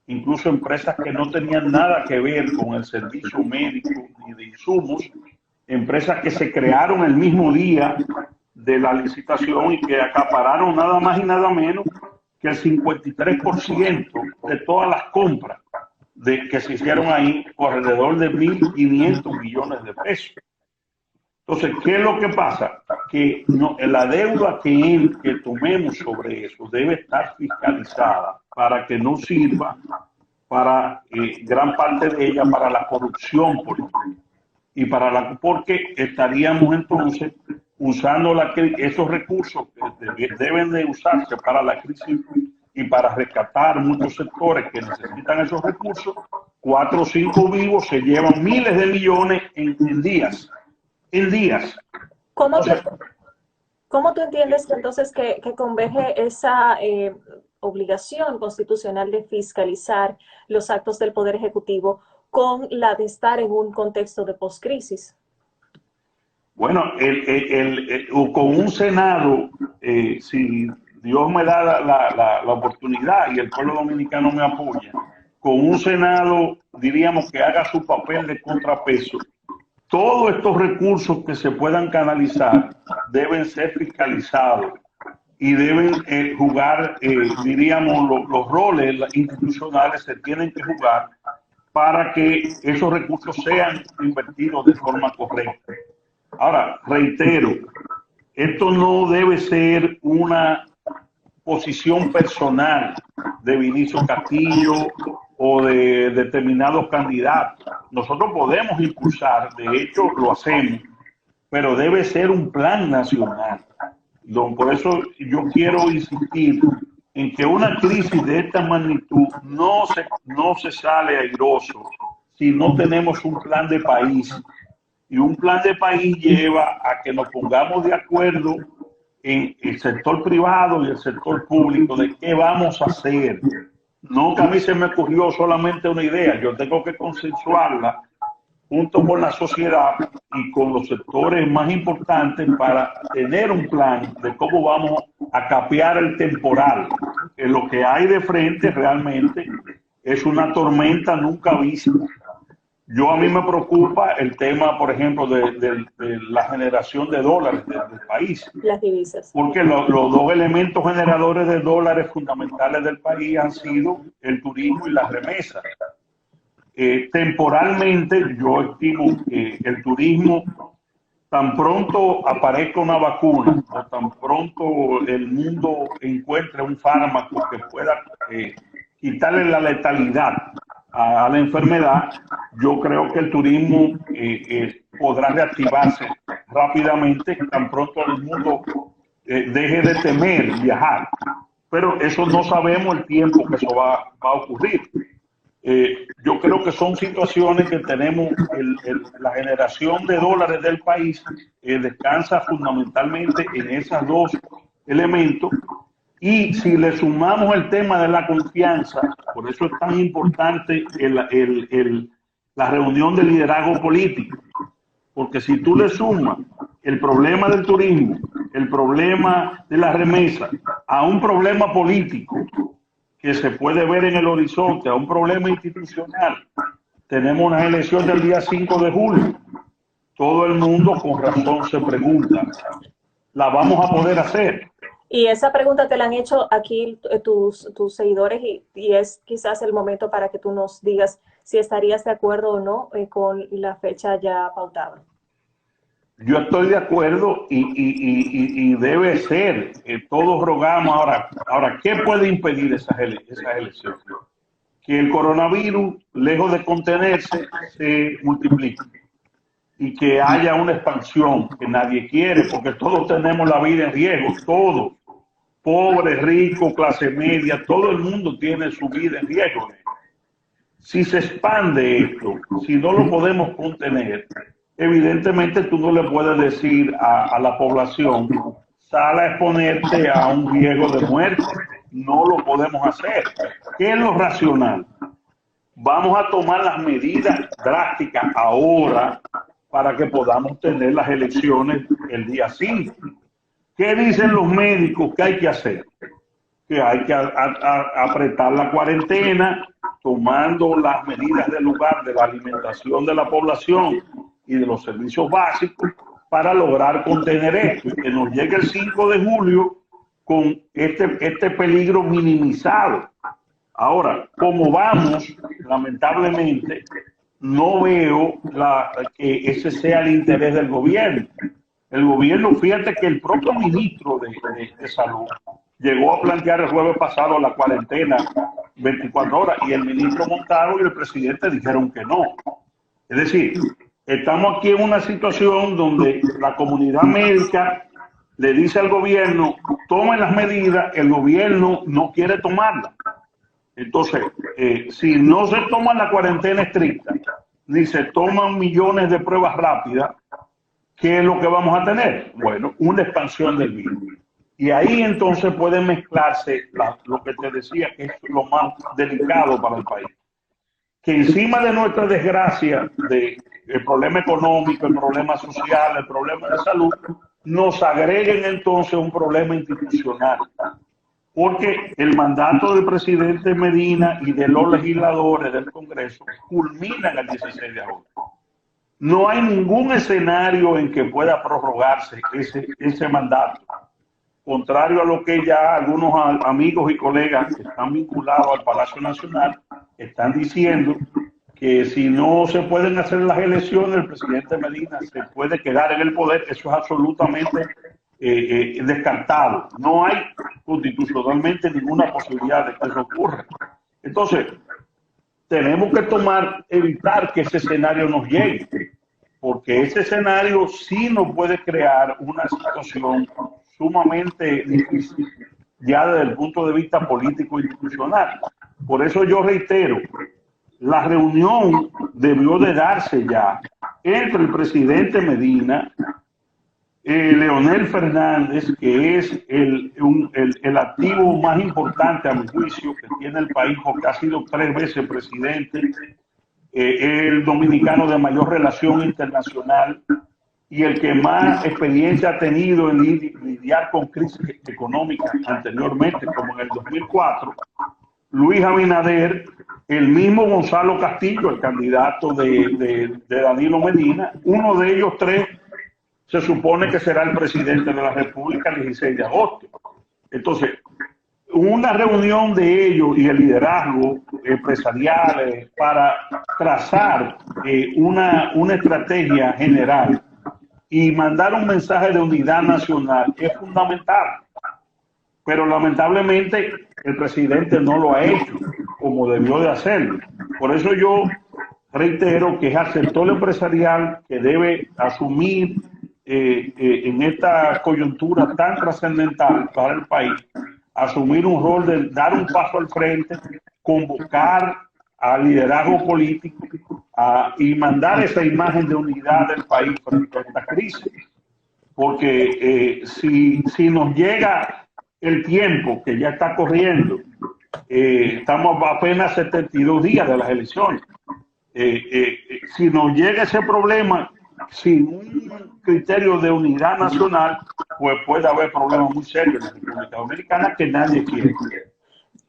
incluso empresas que no tenían nada que ver con el servicio médico ni de insumos, empresas que se crearon el mismo día de la licitación y que acapararon nada más y nada menos que el 53% de todas las compras que se hicieron ahí, por alrededor de 1.500 millones de pesos. Entonces, ¿qué es lo que pasa? Que la deuda que tomemos sobre eso debe estar fiscalizada para que no sirva para gran parte de ella para la corrupción política. Y porque estaríamos entonces usando esos recursos que deben de usarse para la crisis y para rescatar muchos sectores que necesitan esos recursos. 4 o 5 vivos se llevan miles de millones en días en días. ¿Cómo tú, cómo tú entiendes que entonces que converge esa obligación constitucional de fiscalizar los actos del Poder Ejecutivo con la de estar en un contexto de poscrisis? Bueno, con un Senado, si Dios me da la oportunidad y el pueblo dominicano me apoya, con un Senado, diríamos, que haga su papel de contrapeso, todos estos recursos que se puedan canalizar deben ser fiscalizados y deben jugar, diríamos, los roles institucionales se tienen que jugar para que esos recursos sean invertidos de forma correcta. Ahora, reitero, esto no debe ser una posición personal de Vinicio Castillo o de determinados candidatos. Nosotros podemos impulsar, de hecho lo hacemos, pero debe ser un plan nacional. Por eso yo quiero insistir en que una crisis de esta magnitud no se sale airoso si no tenemos un plan de país. Y un plan de país lleva a que nos pongamos de acuerdo en el sector privado y el sector público de qué vamos a hacer. No que a mí se me ocurrió solamente una idea, yo tengo que consensuarla junto con la sociedad y con los sectores más importantes para tener un plan de cómo vamos a capear el temporal. Que lo que hay de frente realmente es una tormenta nunca vista. A mí me preocupa el tema, por ejemplo, de la generación de dólares del país. Las divisas. Porque los dos elementos generadores de dólares fundamentales del país han sido el turismo y las remesas. Temporalmente, yo estimo que el turismo, tan pronto aparezca una vacuna o tan pronto el mundo encuentre un fármaco que pueda quitarle la letalidad a la enfermedad, yo creo que el turismo podrá reactivarse rápidamente tan pronto el mundo deje de temer viajar. Pero eso no sabemos el tiempo que eso va a ocurrir. Yo creo que son situaciones que tenemos, la generación de dólares del país descansa fundamentalmente en esos dos elementos. Y si le sumamos el tema de la confianza, por eso es tan importante la reunión de liderazgo político, porque si tú le sumas el problema del turismo, el problema de la remesa, a un problema político que se puede ver en el horizonte, a un problema institucional, tenemos una elección del día 5 de julio, todo el mundo con razón se pregunta, ¿la vamos a poder hacer? Y esa pregunta te la han hecho aquí tus seguidores y es quizás el momento para que tú nos digas si estarías de acuerdo o no con la fecha ya pautada. Yo estoy de acuerdo y debe ser. Todos rogamos ahora, ¿qué puede impedir esas elecciones? Que el coronavirus, lejos de contenerse, se multiplique y que haya una expansión que nadie quiere, porque todos tenemos la vida en riesgo, todos. Pobre, rico, clase media, todo el mundo tiene su vida en riesgo. Si se expande esto, si no lo podemos contener, evidentemente tú no le puedes decir a la población, sal a exponerte a un riesgo de muerte. No lo podemos hacer. ¿Qué es lo racional? Vamos a tomar las medidas drásticas ahora para que podamos tener las elecciones el día 5. ¿Qué dicen los médicos que hay que hacer? Que hay que apretar la cuarentena, tomando las medidas del lugar de la alimentación de la población y de los servicios básicos para lograr contener esto y que nos llegue el 5 de julio con este peligro minimizado. Ahora, como vamos, lamentablemente, no veo que ese sea el interés del gobierno. El gobierno, fíjate que el propio ministro de Salud llegó a plantear el jueves pasado la cuarentena 24 horas y el ministro Montalvo y el presidente dijeron que no. Es decir, estamos aquí en una situación donde la comunidad médica le dice al gobierno, tomen las medidas, el gobierno no quiere tomarlas. Entonces, si no se toma la cuarentena estricta, ni se toman millones de pruebas rápidas, ¿qué es lo que vamos a tener? Bueno, una expansión del virus. Y ahí entonces puede mezclarse lo que te decía, que es lo más delicado para el país. Que encima de nuestra desgracia, el problema económico, el problema social, el problema de salud, nos agreguen entonces un problema institucional. Porque el mandato del presidente Medina y de los legisladores del Congreso culmina el 16 de agosto. No hay ningún escenario en que pueda prorrogarse ese mandato. Contrario a lo que ya algunos amigos y colegas que están vinculados al Palacio Nacional están diciendo, que si no se pueden hacer las elecciones, el presidente Medina se puede quedar en el poder. Eso es absolutamente descartado. No hay constitucionalmente ninguna posibilidad de que eso ocurra. Entonces, tenemos que evitar que ese escenario nos llegue, porque ese escenario sí nos puede crear una situación sumamente difícil ya desde el punto de vista político e institucional. Por eso yo reitero, la reunión debió de darse ya entre el presidente Medina, Leonel Fernández, que es el activo más importante a mi juicio que tiene el país, porque ha sido 3 veces presidente, el dominicano de mayor relación internacional y el que más experiencia ha tenido en lidiar con crisis económicas anteriormente, como en el 2004, Luis Abinader, el mismo Gonzalo Castillo, el candidato de Danilo Medina. Uno de ellos 3 se supone que será el presidente de la República el 16 de agosto. Entonces, una reunión de ellos y el liderazgo empresarial para trazar una estrategia general y mandar un mensaje de unidad nacional es fundamental. Pero lamentablemente el presidente no lo ha hecho como debió de hacerlo. Por eso yo reitero que es al sector empresarial que debe asumir en esta coyuntura tan trascendental para el país, asumir un rol de dar un paso al frente, convocar al liderazgo político y mandar esa imagen de unidad del país frente a esta crisis. Porque si nos llega el tiempo que ya está corriendo, estamos apenas 72 días de las elecciones. Si nos llega ese problema sin un criterio de unidad nacional, pues puede haber problemas muy serios en la República Dominicana que nadie quiere.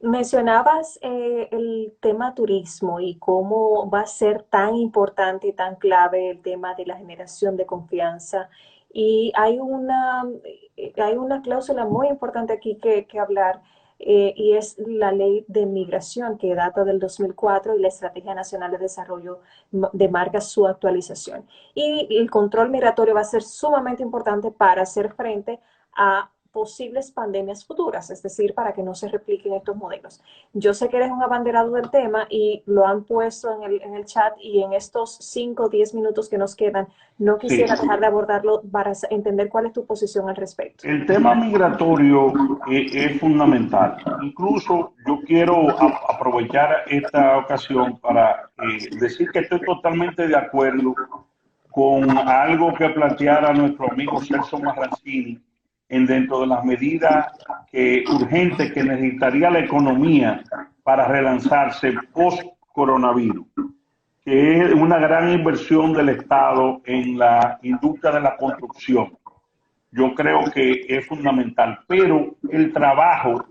Mencionabas el tema turismo y cómo va a ser tan importante y tan clave el tema de la generación de confianza. Y hay una cláusula muy importante aquí que hablar, y es la ley de migración que data del 2004 y la Estrategia Nacional de Desarrollo demarca su actualización. Y el control migratorio va a ser sumamente importante para hacer frente a posibles pandemias futuras, es decir, para que no se repliquen estos modelos. Yo sé que eres un abanderado del tema y lo han puesto en el chat, y en estos 5 o 10 minutos que nos quedan, no quisiera dejar de abordarlo para entender cuál es tu posición al respecto. El tema migratorio es fundamental. Incluso yo quiero aprovechar esta ocasión para decir que estoy totalmente de acuerdo con algo que planteara nuestro amigo Celso Marrancini dentro de las medidas urgentes que necesitaría la economía para relanzarse post-coronavirus, que es una gran inversión del Estado en la industria de la construcción. Yo creo que es fundamental, pero el trabajo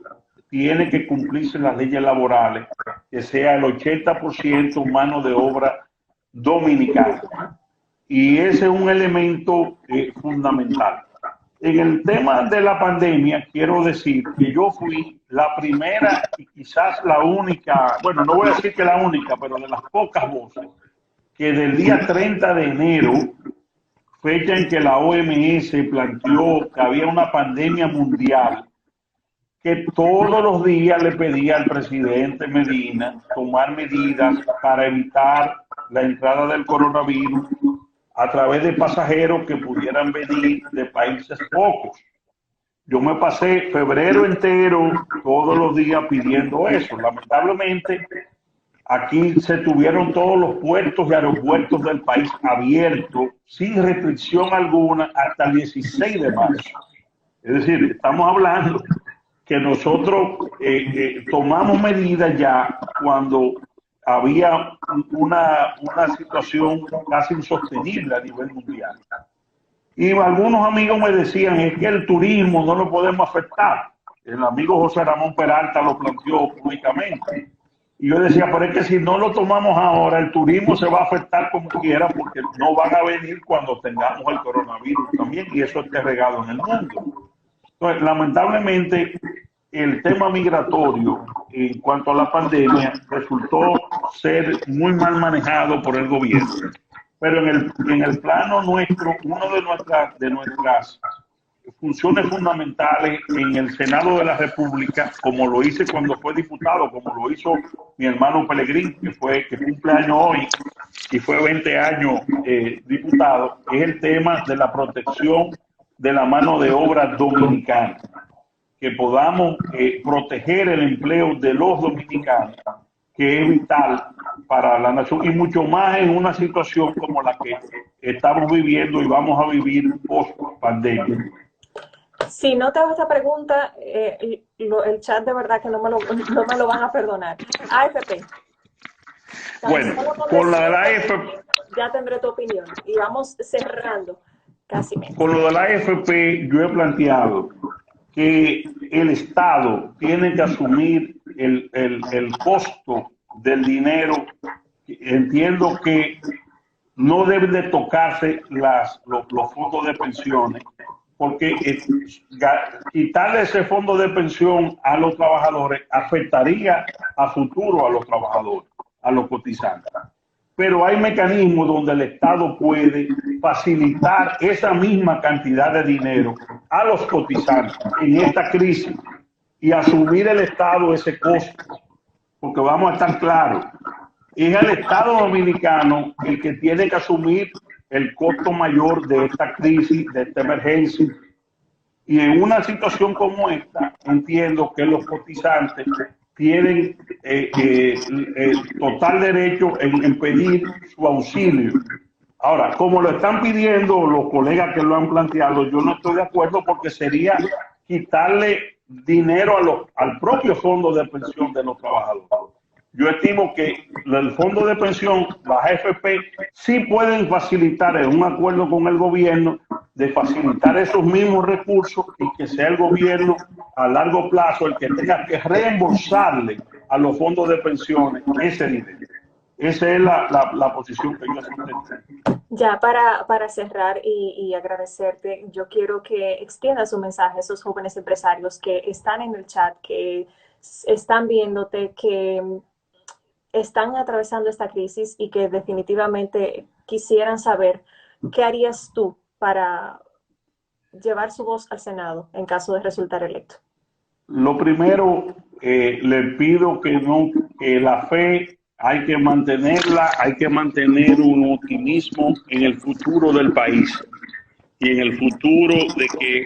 tiene que cumplirse las leyes laborales, que sea el 80% mano de obra dominicana. Y ese es un elemento fundamental. En el tema de la pandemia, quiero decir que yo fui la primera y quizás la única, bueno, no voy a decir que la única, pero de las pocas voces, que del día 30 de enero, fecha en que la OMS planteó que había una pandemia mundial, que todos los días le pedía al presidente Medina tomar medidas para evitar la entrada del coronavirus a través de pasajeros que pudieran venir de países pocos. Yo me pasé febrero entero todos los días pidiendo eso. Lamentablemente, aquí se tuvieron todos los puertos y aeropuertos del país abiertos sin restricción alguna hasta el 16 de marzo. Es decir, estamos hablando que nosotros tomamos medidas ya cuando había una situación casi insostenible a nivel mundial. Y algunos amigos me decían, es que el turismo no lo podemos afectar. El amigo José Ramón Peralta lo planteó públicamente. Y yo decía, pero es que si no lo tomamos ahora, el turismo se va a afectar como quiera porque no van a venir cuando tengamos el coronavirus también, y eso está regado en el mundo. Entonces, lamentablemente, el tema migratorio en cuanto a la pandemia resultó ser muy mal manejado por el gobierno. Pero en el plano nuestro, una de nuestras funciones fundamentales en el Senado de la República, como lo hice cuando fue diputado, como lo hizo mi hermano Pelegrín, que cumple años hoy y fue 20 años diputado, es el tema de la protección de la mano de obra dominicana, que podamos proteger el empleo de los dominicanos, que es vital para la nación, y mucho más en una situación como la que estamos viviendo y vamos a vivir post pandemia. Si no te hago esta pregunta, el chat de verdad que no me lo van a perdonar. AFP. Bueno, con la de la AFP... Ya tendré tu opinión. Y vamos cerrando casi menos. Con lo de la AFP yo he planteado que el Estado tiene que asumir el costo del dinero. Entiendo que no deben de tocarse los fondos de pensiones, porque quitarle ese fondo de pensión a los trabajadores afectaría a futuro a los trabajadores, a los cotizantes. Pero hay mecanismos donde el Estado puede facilitar esa misma cantidad de dinero a los cotizantes en esta crisis y asumir el Estado ese costo, porque vamos a estar claros, es el Estado dominicano el que tiene que asumir el costo mayor de esta crisis, de esta emergencia. Y en una situación como esta, entiendo que los cotizantes tienen total derecho en pedir su auxilio. Ahora, como lo están pidiendo los colegas que lo han planteado, yo no estoy de acuerdo porque sería quitarle dinero al propio fondo de pensión de los trabajadores. Yo estimo que el fondo de pensión, las AFP, sí pueden facilitar en un acuerdo con el gobierno de facilitar esos mismos recursos y que sea el gobierno a largo plazo el que tenga que reembolsarle a los fondos de pensiones ese dinero. Esa es la posición que yo sostengo. Ya para cerrar y agradecerte, yo quiero que extiendas un mensaje a esos jóvenes empresarios que están en el chat, que están viéndote, que están atravesando esta crisis y que definitivamente quisieran saber qué harías tú para llevar su voz al Senado en caso de resultar electo. Lo primero, le pido que la fe hay que mantenerla, hay que mantener un optimismo en el futuro del país y en el futuro de que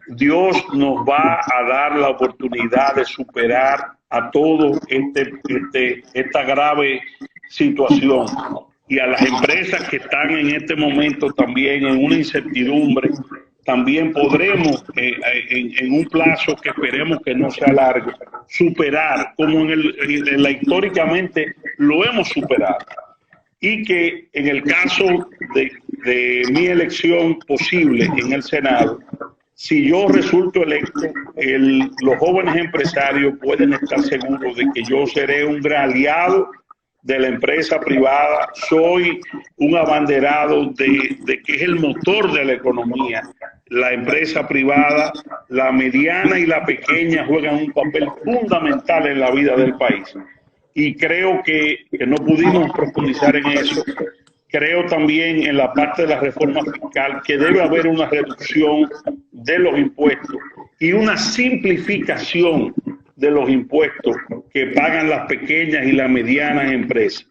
Dios nos va a dar la oportunidad de superar a todo esta grave situación, y a las empresas que están en este momento también en una incertidumbre, también podremos en un plazo que esperemos que no sea largo, superar como históricamente lo hemos superado, y que en el caso de mi elección posible en el Senado, si yo resulto electo, los jóvenes empresarios pueden estar seguros de que yo seré un gran aliado de la empresa privada. Soy un abanderado de que es el motor de la economía. La empresa privada, la mediana y la pequeña, juegan un papel fundamental en la vida del país. Y creo que no pudimos profundizar en eso. Creo también en la parte de la reforma fiscal que debe haber una reducción de los impuestos y una simplificación de los impuestos que pagan las pequeñas y las medianas empresas.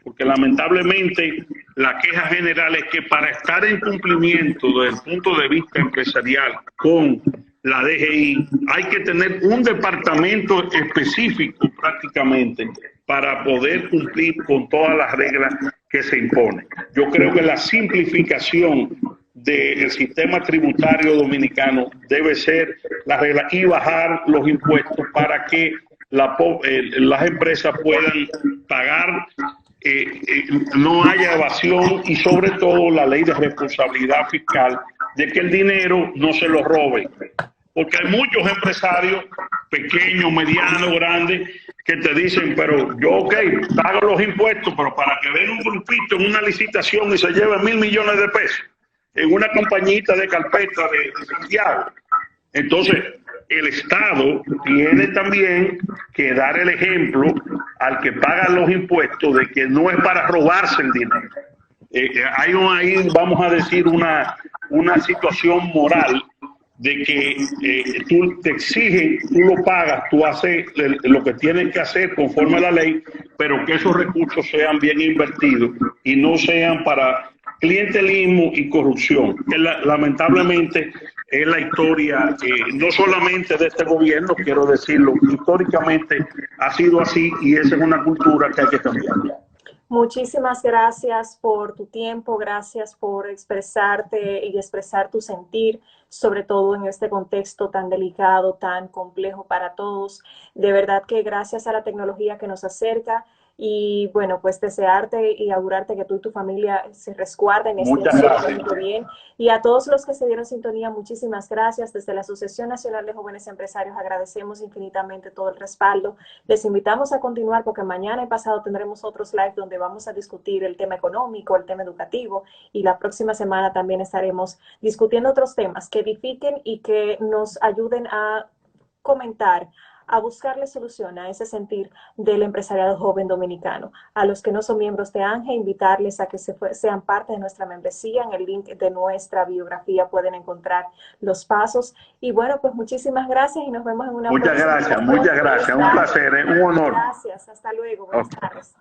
Porque lamentablemente la queja general es que para estar en cumplimiento desde el punto de vista empresarial con la DGI hay que tener un departamento específico prácticamente para poder cumplir con todas las reglas que se imponen. Yo creo que la simplificación del sistema tributario dominicano debe ser la regla y bajar los impuestos para que las empresas puedan pagar, no haya evasión y sobre todo la ley de responsabilidad fiscal de que el dinero no se lo roben. Porque hay muchos empresarios, pequeños, medianos, grandes, que te dicen, pero yo, ok, pago los impuestos, pero para que venga un grupito en una licitación y se lleve 1.000 millones de pesos en una compañita de carpeta de Santiago. Entonces, el Estado tiene también que dar el ejemplo al que paga los impuestos de que no es para robarse el dinero. Hay ahí, vamos a decir, una situación moral de que tú te exigen, tú lo pagas, tú haces lo que tienes que hacer conforme a la ley, pero que esos recursos sean bien invertidos y no sean para clientelismo y corrupción, que lamentablemente es la historia, no solamente de este gobierno, quiero decirlo, históricamente ha sido así y esa es una cultura que hay que cambiar. Muchísimas gracias por tu tiempo, gracias por expresarte y expresar tu sentir, sobre todo en este contexto tan delicado, tan complejo para todos. De verdad que gracias a la tecnología que nos acerca y bueno, pues desearte y augurarte que tú y tu familia se resguarden, estén siempre bien. Y a todos los que se dieron sintonía, muchísimas gracias. Desde la Asociación Nacional de Jóvenes Empresarios agradecemos infinitamente todo el respaldo. Les invitamos a continuar porque mañana y pasado tendremos otros live donde vamos a discutir el tema económico, el tema educativo y la próxima semana también estaremos discutiendo otros temas que edifiquen y que nos ayuden a comentar, a buscarle solución a ese sentir del empresariado joven dominicano. A los que no son miembros de ANGE, invitarles a que sean parte de nuestra membresía. En el link de nuestra biografía pueden encontrar los pasos. Y bueno, pues muchísimas gracias y nos vemos en una próxima. Muchas gracias, un placer, un honor. Gracias, hasta luego, buenas tardes.